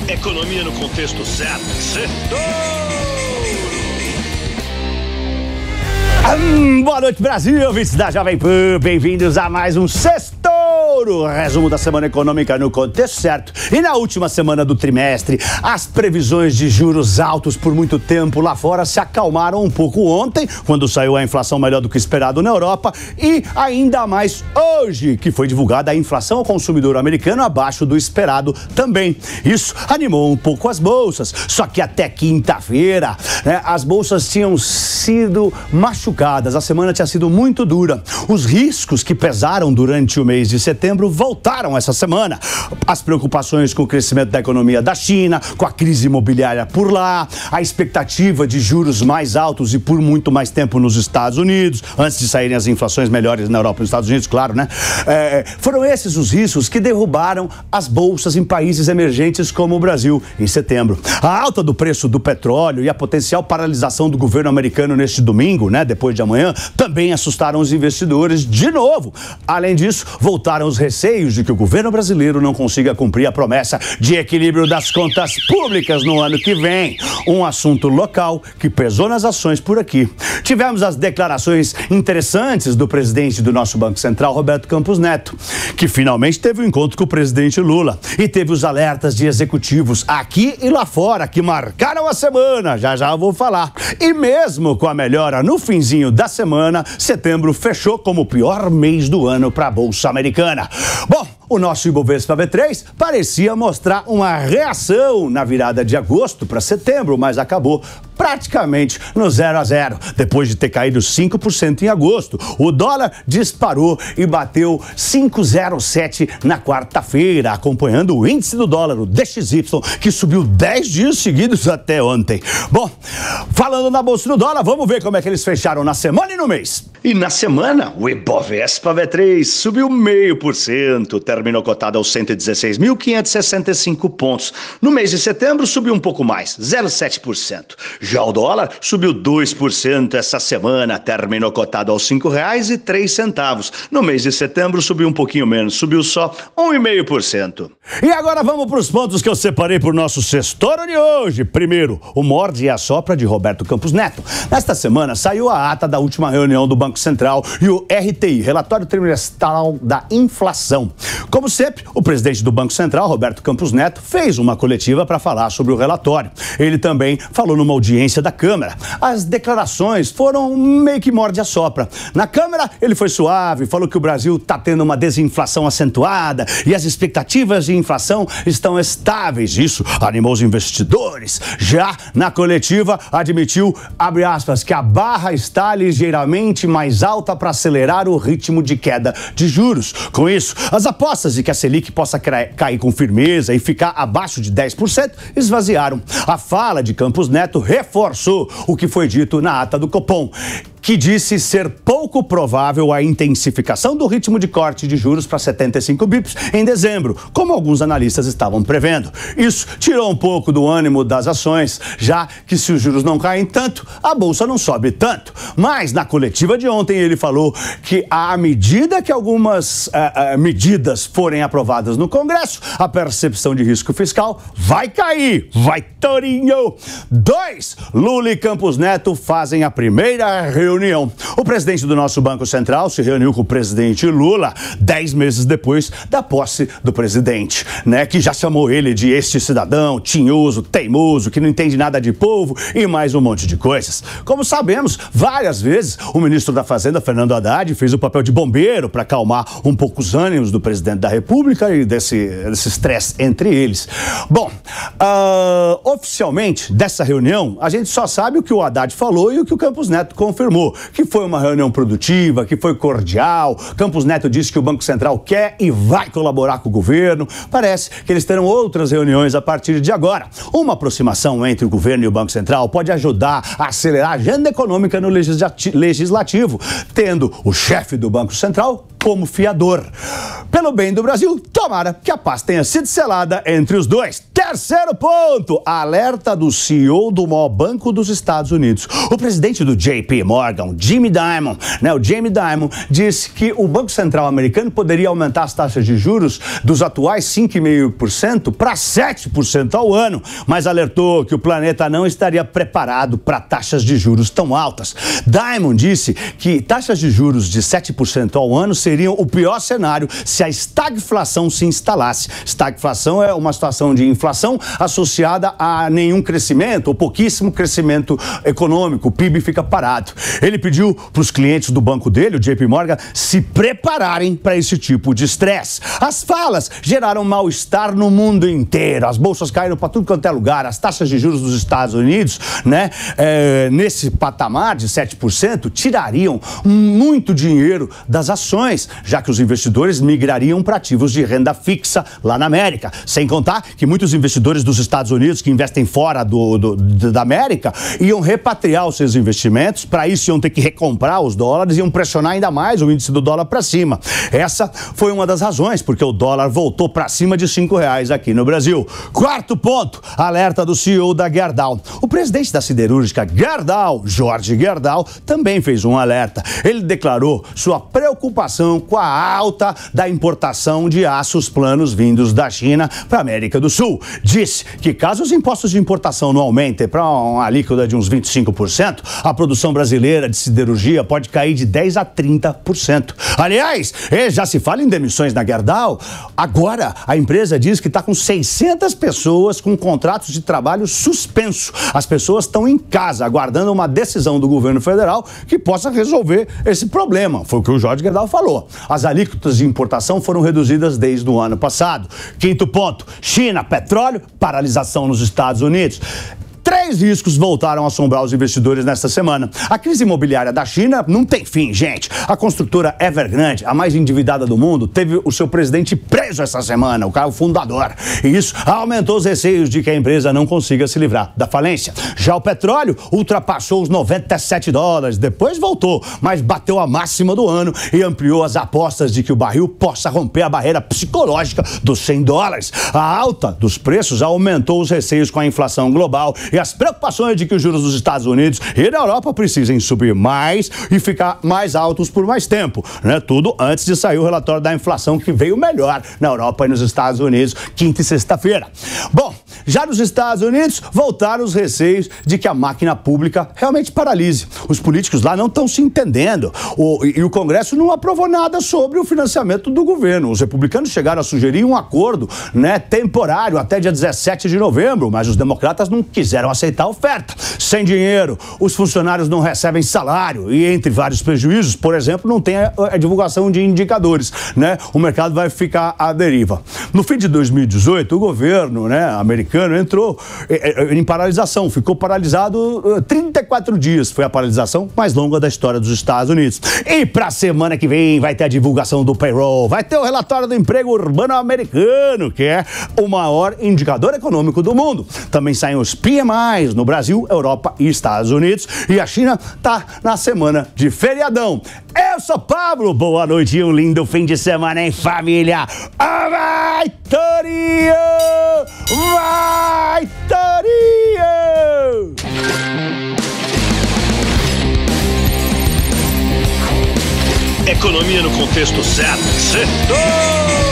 Economia no contexto certo. Boa noite, Brasil, ouvintes da Jovem Pan, bem-vindos a mais um Sextouro, resumo da semana econômica no contexto certo. E na última semana do trimestre, as previsões de juros altos por muito tempo lá fora se acalmaram um pouco ontem, quando saiu a inflação melhor do que esperado na Europa, e ainda mais hoje, que foi divulgada a inflação ao consumidor americano abaixo do esperado também. Isso animou um pouco as bolsas, só que até quinta-feira, as bolsas tinham sido machucadas, a semana tinha sido muito dura. Os riscos que pesaram durante o mês de setembro voltaram essa semana. As preocupações com o crescimento da economia da China, com a crise imobiliária por lá, a expectativa de juros mais altos e por muito mais tempo nos Estados Unidos, antes de saírem as inflações melhores na Europa e nos Estados Unidos, claro, né? Foram esses os riscos que derrubaram as bolsas em países emergentes como o Brasil em setembro. A alta do preço do petróleo e a potencial paralisação do governo americano neste domingo, né, depois de amanhã, também assustaram os investidores de novo. Além disso, voltaram os receios de que o governo brasileiro não consiga cumprir a promessa de equilíbrio das contas públicas no ano que vem. Um assunto local que pesou nas ações por aqui. Tivemos as declarações interessantes do presidente do nosso Banco Central, Roberto Campos Neto, que finalmente teve um encontro com o presidente Lula. E teve os alertas de executivos aqui e lá fora, que marcaram a semana. Já eu vou falar. E mesmo com a melhora no finzinho da semana, setembro fechou como o pior mês do ano para a Bolsa Americana. Bom, o nosso Ibovespa B3 parecia mostrar uma reação na virada de agosto para setembro, mas acabou praticamente no 0 a 0, depois de ter caído 5% em agosto. O dólar disparou e bateu 5,07 na quarta-feira, acompanhando o índice do dólar, o DXY, que subiu 10 dias seguidos até ontem. Bom, falando na Bolsa do Dólar, vamos ver como é que eles fecharam na semana e no mês. E na semana, o Ibovespa B3 subiu 0,5%, terminou cotado aos 116.565 pontos. No mês de setembro, subiu um pouco mais, 0,7%. Já o dólar subiu 2% essa semana, terminou cotado aos R$ 5,03. No mês de setembro, subiu um pouquinho menos, subiu só 1,5%. E agora vamos para os pontos que eu separei para o nosso Sextouro de hoje. Primeiro, o morde e assopra de Roberto Campos Neto. Nesta semana, saiu a ata da última reunião do Banco Central e o RTI, Relatório Trimestral da Inflação. Como sempre, o presidente do Banco Central, Roberto Campos Neto, fez uma coletiva para falar sobre o relatório. Ele também falou numa audiência da Câmara. As declarações foram meio que morde e assopra. Na Câmara, ele foi suave, falou que o Brasil está tendo uma desinflação acentuada e as expectativas de inflação estão estáveis. Isso animou os investidores. Já na coletiva, admitiu, abre aspas, que a barra está ligeiramente mais alta para acelerar o ritmo de queda de juros. Com isso, as apostas de que a Selic possa cair com firmeza e ficar abaixo de 10% esvaziaram. A fala de Campos Neto reforçou o que foi dito na ata do Copom, que disse ser pouco provável a intensificação do ritmo de corte de juros para 75 bips em dezembro, como alguns analistas estavam prevendo. Isso tirou um pouco do ânimo das ações, já que se os juros não caem tanto, a bolsa não sobe tanto. Mas na coletiva de ontem ele falou que à medida que algumas medidas forem aprovadas no Congresso, a percepção de risco fiscal vai cair. Vai, Torinho! 2. Lula e Campos Neto fazem a primeira reunião. O presidente do nosso Banco Central se reuniu com o presidente Lula 10 meses depois da posse do presidente, né? Que já chamou ele de este cidadão tinhoso, teimoso, que não entende nada de povo e mais um monte de coisas. Como sabemos, várias vezes o ministro da Fazenda, Fernando Haddad, fez o papel de bombeiro para acalmar um pouco os ânimos do presidente da República e desse estresse entre eles. Bom, oficialmente dessa reunião, a gente só sabe o que o Haddad falou e o que o Campos Neto confirmou, que foi uma reunião produtiva, que foi cordial. Campos Neto disse que o Banco Central quer e vai colaborar com o governo. Parece que eles terão outras reuniões a partir de agora. Uma aproximação entre o governo e o Banco Central pode ajudar a acelerar a agenda econômica no legislativo, tendo o chefe do Banco Central como fiador. Pelo bem do Brasil, tomara que a paz tenha sido selada entre os dois. Até Terceiro ponto, alerta do CEO do maior banco dos Estados Unidos. O presidente do JP Morgan, Jamie Dimon, o Jamie Dimon, disse que o Banco Central americano poderia aumentar as taxas de juros dos atuais 5,5% para 7% ao ano, mas alertou que o planeta não estaria preparado para taxas de juros tão altas. Dimon disse que taxas de juros de 7% ao ano seriam o pior cenário se a estagflação se instalasse. Estagflação é uma situação de inflação associada a nenhum crescimento ou pouquíssimo crescimento econômico, o PIB fica parado. Ele pediu para os clientes do banco dele, o JP Morgan, se prepararem para esse tipo de estresse. As falas geraram mal-estar no mundo inteiro, as bolsas caíram para tudo quanto é lugar, as taxas de juros dos Estados Unidos, nesse patamar de 7%, tirariam muito dinheiro das ações, já que os investidores migrariam para ativos de renda fixa lá na América. Sem contar que muitos investidores dos Estados Unidos que investem fora da América iam repatriar os seus investimentos, para isso iam ter que recomprar os dólares, iam pressionar ainda mais o índice do dólar para cima. Essa foi uma das razões porque o dólar voltou para cima de R$5 aqui no Brasil. Quarto ponto, alerta do CEO da Gerdau. O presidente da siderúrgica Gerdau, Jorge Gerdau, também fez um alerta. Ele declarou sua preocupação com a alta da importação de aços planos vindos da China para a América do Sul. Disse que caso os impostos de importação não aumentem para uma alíquota de uns 25%, a produção brasileira de siderurgia pode cair de 10% a 30%. Aliás, já se fala em demissões na Gerdau. Agora, a empresa diz que está com 600 pessoas com contratos de trabalho suspenso. As pessoas estão em casa, aguardando uma decisão do governo federal que possa resolver esse problema. Foi o que o Jorge Gerdau falou. As alíquotas de importação foram reduzidas desde o ano passado. Quinto ponto, China, petróleo, paralisação nos Estados Unidos. Três riscos voltaram a assombrar os investidores nesta semana. A crise imobiliária da China não tem fim, gente. A construtora Evergrande, a mais endividada do mundo, teve o seu presidente preso essa semana, o cara fundador. E isso aumentou os receios de que a empresa não consiga se livrar da falência. Já o petróleo ultrapassou os $97, depois voltou, mas bateu a máxima do ano e ampliou as apostas de que o barril possa romper a barreira psicológica dos $100. A alta dos preços aumentou os receios com a inflação global e as preocupações de que os juros dos Estados Unidos e da Europa precisem subir mais e ficar mais altos por mais tempo, Tudo antes de sair o relatório da inflação, que veio melhor na Europa e nos Estados Unidos, quinta e sexta-feira. Bom, já nos Estados Unidos, voltaram os receios de que a máquina pública realmente paralise. Os políticos lá não estão se entendendo e o Congresso não aprovou nada sobre o financiamento do governo. Os republicanos chegaram a sugerir um acordo, temporário até dia 17 de novembro, mas os democratas não quiseram aceitar a oferta. Sem dinheiro, os funcionários não recebem salário e, entre vários prejuízos, por exemplo, não tem a divulgação de indicadores, O mercado vai ficar à deriva. No fim de 2018, o governo, americano entrou em paralisação, ficou paralisado 34 dias. Foi a paralisação mais longa da história dos Estados Unidos. E para a semana que vem vai ter a divulgação do payroll, vai ter o relatório do emprego urbano americano, que é o maior indicador econômico do mundo. Também saem os PMIs no Brasil, Europa e Estados Unidos. E a China tá na semana de feriadão. Eu sou Pablo, boa noite e um lindo fim de semana em família. Vai, Torinho! Vai, Torinho! Economia no contexto certo. Setor!